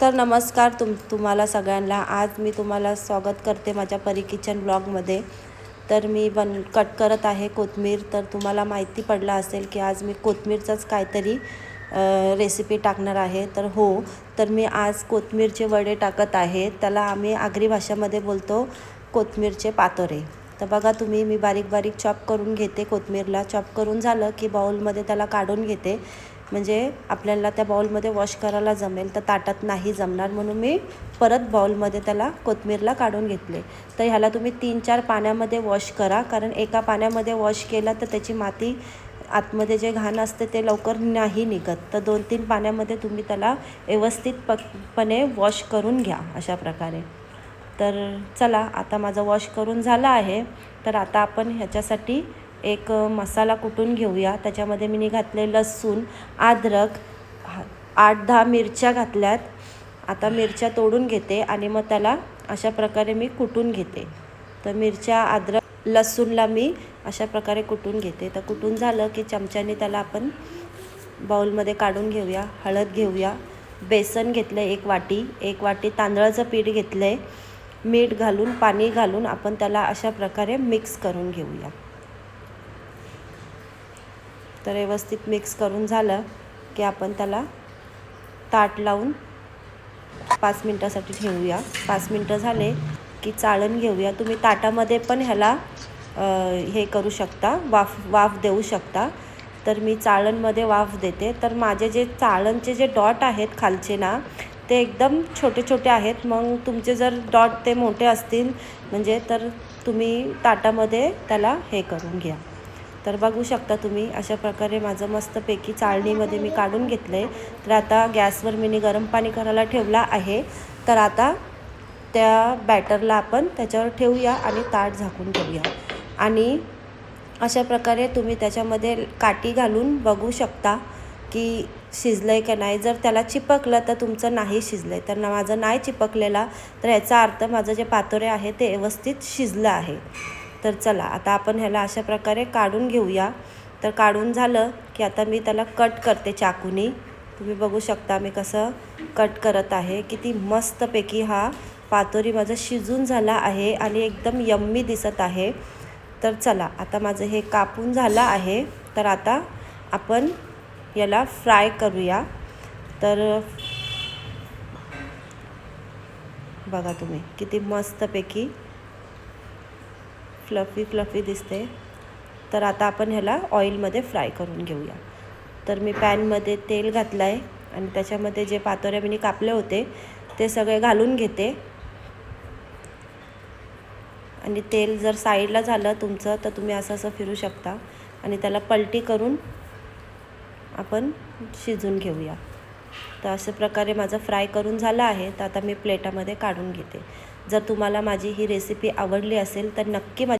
तर नमस्कार तुम्हाला सगळ्यांना। आज मी तुम्हाला स्वागत करते माझ्या परी किचन ब्लॉगमध्ये। तर मी कट करत आहे कोथिंबीर। तर तुम्हाला माहिती पडला असेल की आज मी कोथिंबीरचाच काहीतरी रेसिपी टाकणार आहे। तर हो, तर मी आज कोथिंबीरचे वडे टाकत आहे। त्याला आम्ही आगरी भाषेमध्ये बोलतो कोथिंबीरचे पातोरे। तर बघा तुम्ही, मी बारीक बारीक चॉप करून घेते कोथिंबीरला। चॉप करून झालं की बाउलमध्ये त्याला काढून घेते, म्हणजे आपल्याला त्या बाउलमध्ये वॉश करायला जमेल। तर ताटात नाही जमणार म्हणून मी परत बाउलमध्ये त्याला कोथिंबीरला काढून घेतले। तर ह्याला तुम्ही 3-4 पाण्यामध्ये वॉश करा, कारण एका पाण्यामध्ये वॉश केला तर त्याची माती आतमध्ये जे घाण असते ते लवकर नाही निघत। तर 2-3 पाण्यामध्ये तुम्ही त्याला व्यवस्थितपणे वॉश करून घ्या अशा प्रकारे। तर चला, आता माझं वॉश करून झालं आहे। तर आता आपण ह्याच्यासाठी एक मसाला कुटून घेऊया। त्याच्यामध्ये मी घातले लसूण, अद्रक, 8-10 मिरच्या घातल्यात। आता मिरच्या तोडून घेते आणि मग त्याला अशा प्रकारे मी कुटून घेते। तर मिरच्या, अद्रक, लसूणला मी अशा प्रकारे कुटून घेते। तर कुटून झालं की चमच्याने त्याला आपण बाउलमध्ये काढून घेऊया। हळद घेऊया, बेसन घेतलं 1 वाटी, 1 वाटी तांदळाचं पीठ घेतलं, मीठ घालून पाणी घालून आपण त्याला अशा प्रकारे मिक्स करून घेऊया। तर व्यवस्थित मिक्स करून झालं की आपण त्याला ताट लावून 5 मिनिटासाठी ठेवूया। 5 मिनिटं झाले की चाळण घेऊया। तुम्ही ताटामध्ये पण ह्याला हे करू शकता, वाफ देऊ शकता। तर मी चाळणमध्ये वाफ देते। तर माझे जे चाळणचे जे डॉट आहेत खालचे ना, ते एकदम छोटे छोटे आहेत। मग तुमचे जर डॉट ते मोठे असतील म्हणजे तर तुम्ही ताटामध्ये त्याला हे करून घ्या। तर बघू शकता तुम्ही, अशा प्रकारे माझं मस्तपैकी चाळणीमध्ये मी काढून घेतलं आहे। तर आता गॅसवर मी गरम पाणी करायला ठेवला आहे। तर आता त्या बॅटरला आपण त्याच्यावर ठेवूया आणि ताट झाकून ठेवूया। आणि अशा प्रकारे तुम्ही त्याच्यामध्ये काठी घालून बघू शकता की शिजलं आहे का नाही। जर त्याला चिपकलं तर तुमचं नाही शिजलं आहे। तर माझं नाही चिपकलेला, तर याचा अर्थ माझं जे पातोरे आहे ते व्यवस्थित शिजलं आहे। तर चला, आता आपण ह्याला अशा प्रकारे काढून घेऊया। तर काढून झालं की आता मी त्याला कट करते चाकूनी। तुम्ही बघू शकता मी कसं कट करत आहे। किती मस्तपैकी हा पातोरी माझं शिजून झाला आहे आणि एकदम यम्मी दिसत आहे। तर चला, आता माझं हे कापून झालं आहे। तर आता आपण याला फ्राय करूया। तर बघा तुम्ही, किती मस्तपैकी फ्लफी दिसते। तर आता आपण ह्याला ऑइलमध्ये फ्राय करून घेऊया। तर मी पॅनमध्ये तेल घातलं आहे आणि त्याच्यामध्ये जे पातोरे मी कापले होते ते सगळे घालून घेते। आणि तेल जर साईडला झालं तुमचं तर तुम्ही असं फिरू शकता आणि त्याला पलटी करून आपण शिजून घेऊया। तर अशा प्रकारे माझं फ्राय करून झालं आहे। तर आता मी प्लेटामध्ये काढून घेते। जर तुम्हाला माझी ही रेसिपी आवडली असेल तर नक्की